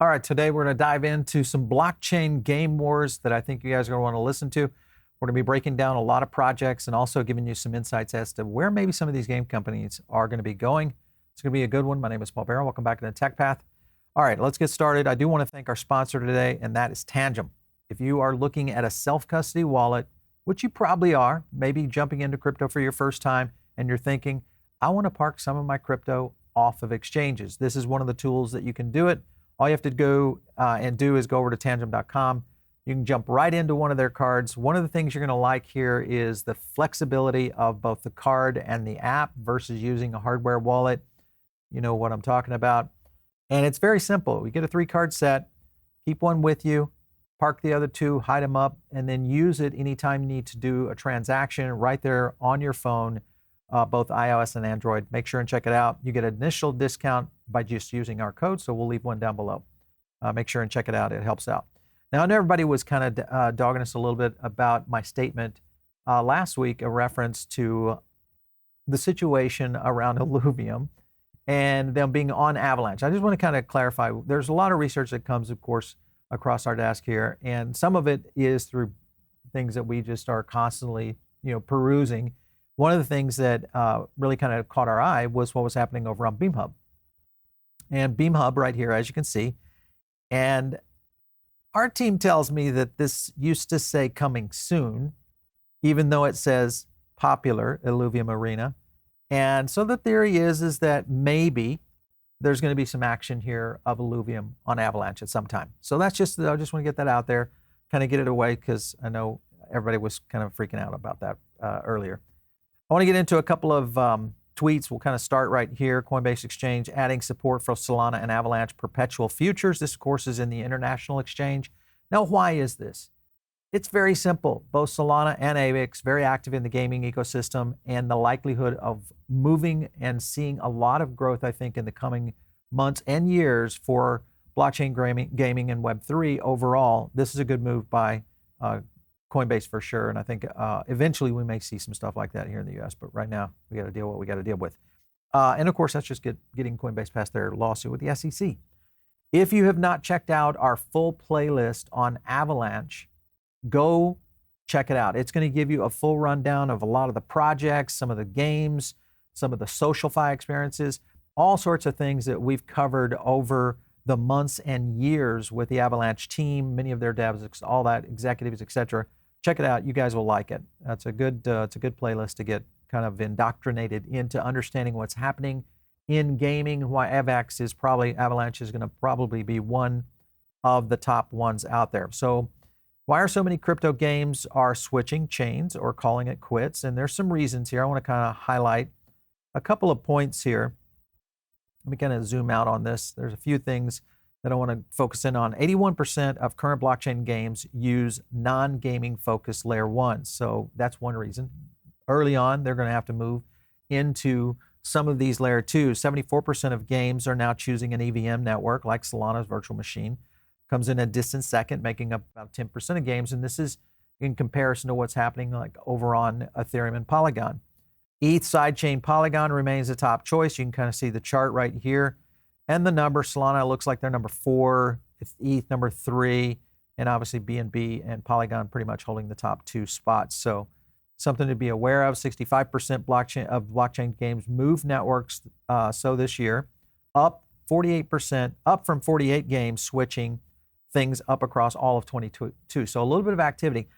All right, today we're going to dive into some blockchain game wars that I think you guys are going to want to listen to. We're going to be breaking down a lot of projects and also giving you some insights as to where maybe some of these game companies are going to be going. It's going to be a good one. My name is Paul Barrow. Welcome back to the Tech Path. All right, let's get started. I do want to thank our sponsor today, and that is Tangem. If you are looking at a self-custody wallet, which you probably are, maybe jumping into crypto for your first time, and you're thinking, I want to park some of my crypto off of exchanges. This is one of the tools that you can do it. All you have to go and do is go over to tangem.com. You can jump right into one of their cards. One of the things you're going to like here is the flexibility of both the card and the app versus using a hardware wallet. You know what I'm talking about. And it's very simple. You get a 3-card set, keep one with you, park the other 2, hide them up, and then use it anytime you need to do a transaction right there on your phone, both iOS and Android. Make sure and check it out. You get an initial discount by just using our code, so we'll leave one down below. Make sure and check it out. It helps out. Now, I know everybody was kind of dogging us a little bit about my statement last week, a reference to the situation around Illuvium and them being on Avalanche. I just want to kind of clarify. There's a lot of research that comes, of course, across our desk here, and some of it is through things that we just are constantly, perusing. One of the things that really kind of caught our eye was what was happening over on BeamHub. And BeamHub right here, as you can see, and our team tells me that this used to say coming soon, even though it says popular Illuvium Arena. And so the theory is that maybe there's going to be some action here of Illuvium on Avalanche at some time. So that's just, I just want to get that out there, kind of get it away, because I know everybody was kind of freaking out about that earlier. I want to get into a couple of tweets. We'll kind of start right here. Coinbase Exchange adding support for Solana and Avalanche perpetual futures. This, of course, is in the international exchange. Now, why is this? It's very simple. Both Solana and AVAX very active in the gaming ecosystem, and the likelihood of moving and seeing a lot of growth, I think, in the coming months and years for blockchain gaming and Web3 overall. This is a good move by Coinbase for sure, and I think eventually we may see some stuff like that here in the US, but right now we got to deal with what we got to deal with. And of course, that's just getting Coinbase past their lawsuit with the SEC. If you have not checked out our full playlist on Avalanche, go check it out. It's going to give you a full rundown of a lot of the projects, some of the games, some of the SocialFi experiences, all sorts of things that we've covered over the months and years with the Avalanche team, many of their devs, all that, executives, etc. Check it out. You guys will like it. It's a good playlist to get kind of indoctrinated into understanding what's happening in gaming. Why Avalanche is going to probably be one of the top ones out there. So why are so many crypto games are switching chains or calling it quits? And there's some reasons here. I want to kind of highlight a couple of points here. Let me kind of zoom out on this. There's a few things that I want to focus in on. 81% of current blockchain games use non-gaming focused layer 1. So that's one reason. Early on, they're going to have to move into some of these layer 2s. 74% of games are now choosing an EVM network like Solana's virtual machine. Comes in a distant second, making up about 10% of games. And this is in comparison to what's happening like over on Ethereum and Polygon. ETH sidechain Polygon remains the top choice. You can kind of see the chart right here. And the number, Solana looks like they're number 4, ETH number 3, and obviously BNB and Polygon pretty much holding the top 2 spots. So something to be aware of. 65% blockchain games move networks so this year, up 48%, up from 48 games switching things up across all of 2022. So a little bit of activity.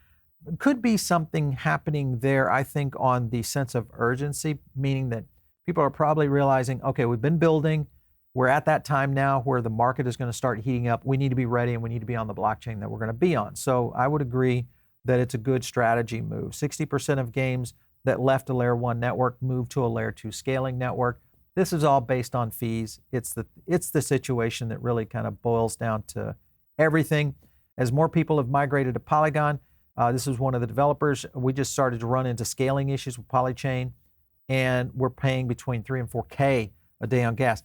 Could be something happening there, I think, on the sense of urgency, meaning that people are probably realizing, okay, we've been building. We're at that time now where the market is going to start heating up. We need to be ready, and we need to be on the blockchain that we're going to be on. So I would agree that it's a good strategy move. 60% of games that left a layer 1 network moved to a layer 2 scaling network. This is all based on fees. It's the situation that really kind of boils down to everything. As more people have migrated to Polygon, this is one of the developers. We just started to run into scaling issues with Polychain, and we're paying between 3 and 4K a day on gas.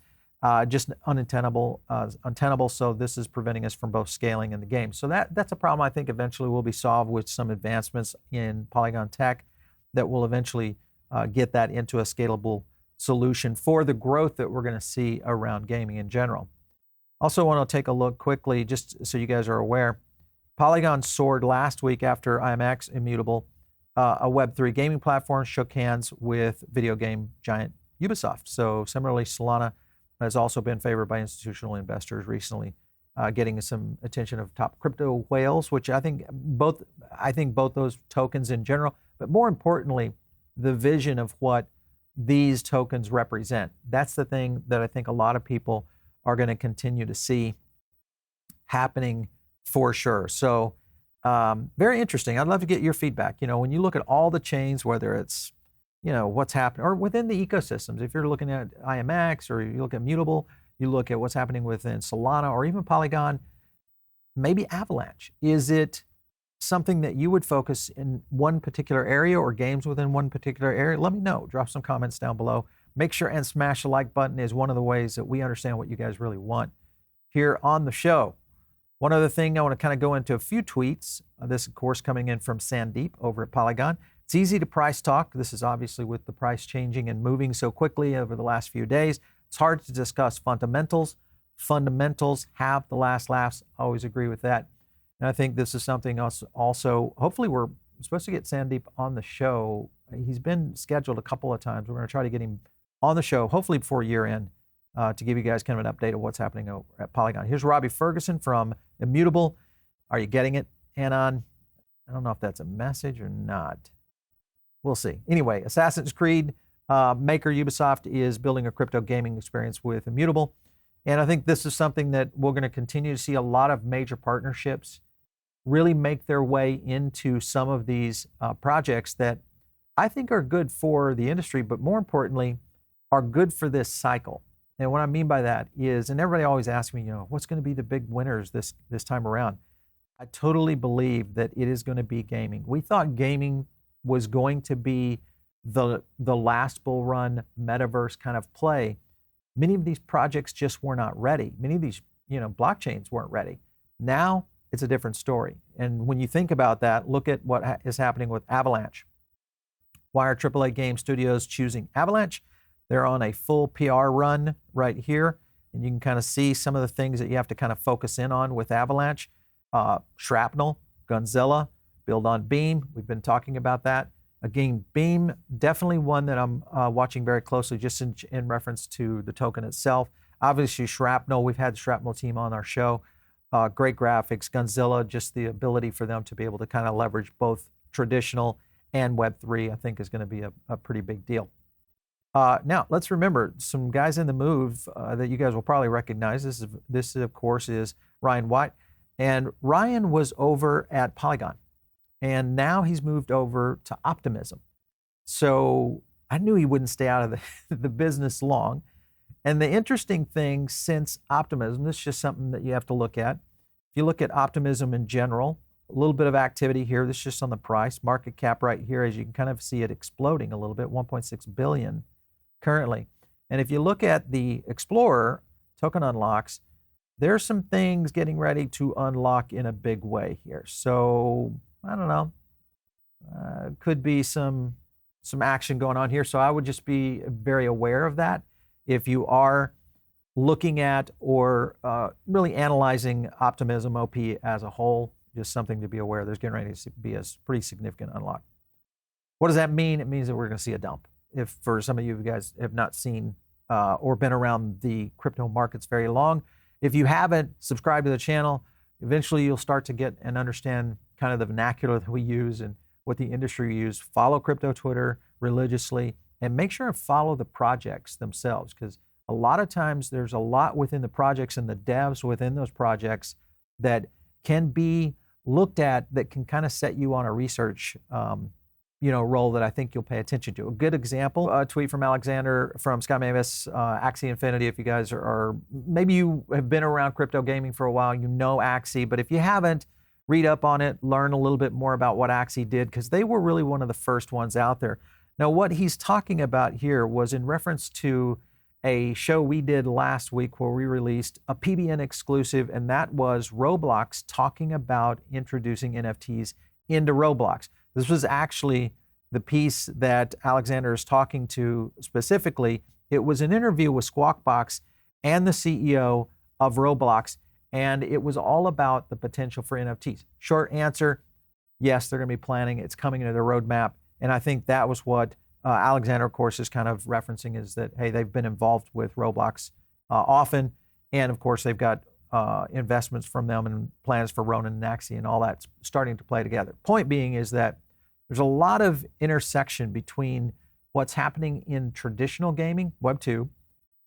Just untenable. So this is preventing us from both scaling and the game. So that's a problem I think eventually will be solved with some advancements in Polygon tech that will eventually get that into a scalable solution for the growth that we're going to see around gaming in general. Also want to take a look quickly, just so you guys are aware. Polygon soared last week after IMX Immutable, a Web3 gaming platform, shook hands with video game giant Ubisoft. So similarly, Solana has also been favored by institutional investors recently, getting some attention of top crypto whales, which I think both those tokens in general, but more importantly, the vision of what these tokens represent. That's the thing that I think a lot of people are going to continue to see happening for sure. So very interesting. I'd love to get your feedback. When you look at all the chains, whether it's, what's happening or within the ecosystems, if you're looking at IMX or you look at Mutable, you look at what's happening within Solana or even Polygon, maybe Avalanche. Is it something that you would focus in one particular area or games within one particular area? Let me know. Drop some comments down below. Make sure and smash the like button is one of the ways that we understand what you guys really want here on the show. One other thing, I want to kind of go into a few tweets. This, of course, coming in from Sandeep over at Polygon. It's easy to price talk. This is obviously with the price changing and moving so quickly over the last few days. It's hard to discuss fundamentals. Fundamentals have the last laughs. I always agree with that. And I think this is something else also, hopefully we're supposed to get Sandeep on the show. He's been scheduled a couple of times. We're going to try to get him on the show, hopefully before year end, to give you guys kind of an update of what's happening over at Polygon. Here's Robbie Ferguson from Immutable. Are you getting it, Anon? I don't know if that's a message or not. We'll see. Anyway, Assassin's Creed maker Ubisoft is building a crypto gaming experience with Immutable. And I think this is something that we're going to continue to see a lot of major partnerships really make their way into some of these projects that I think are good for the industry, but more importantly, are good for this cycle. And what I mean by that is, and everybody always asks me, what's going to be the big winners this time around? I totally believe that it is going to be gaming. We thought gaming was going to be the last bull run metaverse kind of play. Many of these projects just were not ready. Many of these, blockchains weren't ready. Now it's a different story. And when you think about that, look at what is happening with Avalanche. Why are AAA game studios choosing Avalanche? They're on a full PR run right here. And you can kind of see some of the things that you have to kind of focus in on with Avalanche. Shrapnel, Gunzilla, build on Beam. We've been talking about that. Again, Beam, definitely one that I'm watching very closely just in reference to the token itself. Obviously, Shrapnel, we've had the Shrapnel team on our show. Great graphics. Gunzilla, just the ability for them to be able to kind of leverage both traditional and Web3, I think is going to be a pretty big deal. Now, let's remember some guys in the move that you guys will probably recognize. This of course, is Ryan Wyatt. And Ryan was over at Polygon. And now he's moved over to Optimism. So I knew he wouldn't stay out of the business long. And the interesting thing since Optimism, this is just something that you have to look at. If you look at Optimism in general, a little bit of activity here. This is just on the price. Market cap right here, as you can kind of see it exploding a little bit, 1.6 billion currently. And if you look at the Explorer token unlocks, there's some things getting ready to unlock in a big way here. So I don't know, could be some action going on here. So I would just be very aware of that. If you are looking at or really analyzing Optimism OP as a whole, just something to be aware. There's getting ready to be a pretty significant unlock. What does that mean? It means that we're going to see a dump. If for some of you guys have not seen or been around the crypto markets very long, if you haven't subscribed to the channel, eventually you'll start to get and understand kind of the vernacular that we use and what the industry use. Follow crypto Twitter religiously and make sure and follow the projects themselves, because a lot of times there's a lot within the projects and the devs within those projects that can be looked at that can kind of set you on a research role that I think you'll pay attention to. A good example, a tweet from Alexander from Sky Mavis, Axie Infinity. If you guys are, maybe you have been around crypto gaming for a while, you know Axie, but if you haven't, read up on it, learn a little bit more about what Axie did, because they were really one of the first ones out there. Now, what he's talking about here was in reference to a show we did last week where we released a PBN exclusive, and that was Roblox talking about introducing NFTs into Roblox. This was actually the piece that Alexander is talking to specifically. It was an interview with Squawkbox and the CEO of Roblox, and it was all about the potential for NFTs. Short answer, yes, they're going to be planning. It's coming into their roadmap, and I think that was what Alexander, of course, is kind of referencing, is that, hey, they've been involved with Roblox often, and of course, they've got investments from them and plans for Ronin and Axie and all that's starting to play together. Point being is that there's a lot of intersection between what's happening in traditional gaming, Web 2,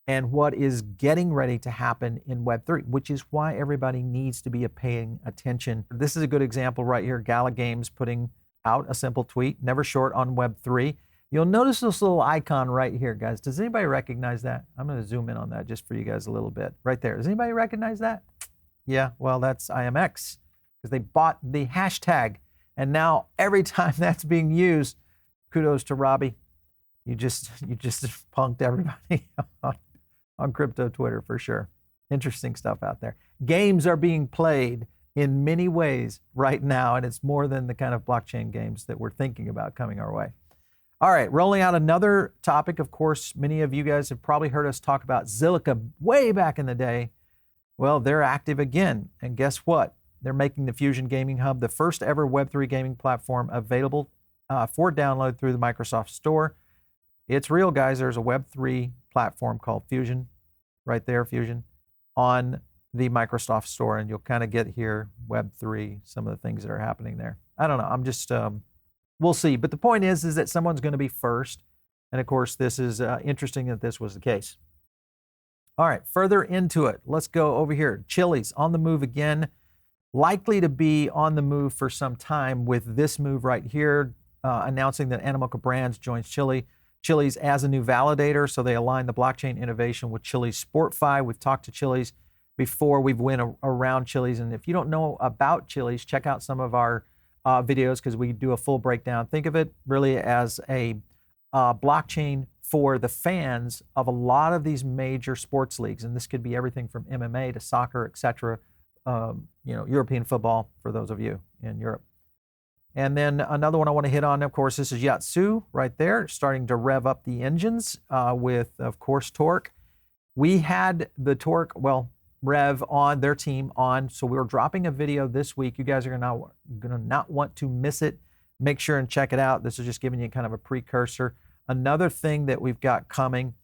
and what is getting ready to happen in Web 3, which is why everybody needs to be paying attention. This is a good example right here. Gala Games putting out a simple tweet, never short on Web 3. You'll notice this little icon right here, guys. Does anybody recognize that? I'm going to zoom in on that just for you guys a little bit. Right there. Does anybody recognize that? Yeah, well, that's IMX, because they bought the hashtag. And now every time that's being used, kudos to Robbie. You just punked everybody on crypto Twitter for sure. Interesting stuff out there. Games are being played in many ways right now, and it's more than the kind of blockchain games that we're thinking about coming our way. All right, rolling out another topic. Of course, many of you guys have probably heard us talk about Zilliqa way back in the day. Well, they're active again. And guess what? They're making the Fusion Gaming Hub the first ever Web3 gaming platform available for download through the Microsoft Store. It's real, guys. There's a Web3 platform called Fusion, right there, Fusion, on the Microsoft Store. And you'll kind of get here, Web3, some of the things that are happening there. I don't know. I'm just... we'll see. But the point is that someone's going to be first. And of course, this is interesting that this was the case. All right, further into it, let's go over here. Chiliz on the move again, likely to be on the move for some time with this move right here, announcing that Animoca Brands joins Chiliz as a new validator. So they align the blockchain innovation with Chiliz SportFi. We've talked to Chiliz before. We've went around Chiliz. And if you don't know about Chiliz, check out some of our videos, because we do a full breakdown. Think of it really as a blockchain for the fans of a lot of these major sports leagues, and this could be everything from MMA to soccer, etc. European football for those of you in Europe. And then another one I want to hit on, of course, this is Yatsu right there, starting to rev up the engines with, of course, Torque. We had the Torque, Rev on their team on. So we were dropping a video this week. You guys are going to not want to miss it. Make sure and check it out. This is just giving you kind of a precursor. Another thing that we've got coming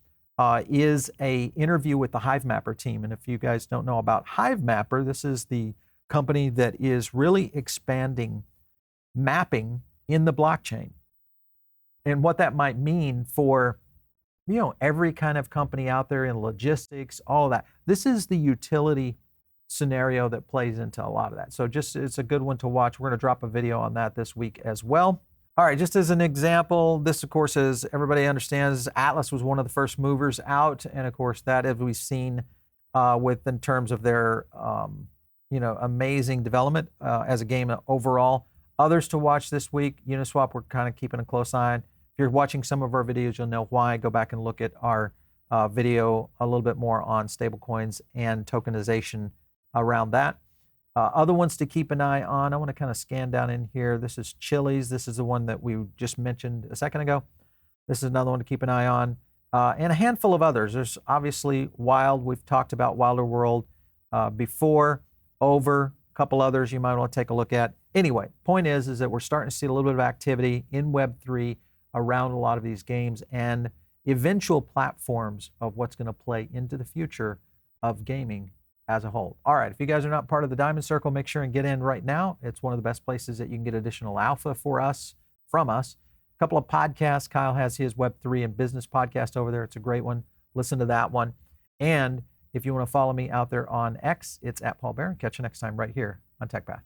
is a interview with the Hivemapper team. And if you guys don't know about Hivemapper, this is the company that is really expanding mapping in the blockchain and what that might mean for every kind of company out there in logistics, all of that. This is the utility scenario that plays into a lot of that. So it's a good one to watch. We're going to drop a video on that this week as well. All right, just as an example, this, of course, as everybody understands, Atlas was one of the first movers out. And of course, that as we've seen in terms of their, amazing development as a game overall. Others to watch this week, Uniswap, we're kind of keeping a close eye on. If you're watching some of our videos, you'll know why. Go back and look at our video a little bit more on stablecoins and tokenization around that. Other ones to keep an eye on, I want to kind of scan down in here. This is Chiliz. This is the one that we just mentioned a second ago. This is another one to keep an eye on. And a handful of others. There's obviously Wild. We've talked about Wilder World before, Over, a couple others you might want to take a look at. Anyway, point is that we're starting to see a little bit of activity in Web3 around a lot of these games and eventual platforms of what's going to play into the future of gaming as a whole. All right, if you guys are not part of the Diamond Circle, make sure and get in right now. It's one of the best places that you can get additional alpha from us. A couple of podcasts. Kyle has his Web3 and business podcast over there. It's a great one. Listen to that one. And if you want to follow me out there on X, it's @Paul Barron. Catch you next time right here on TechPath.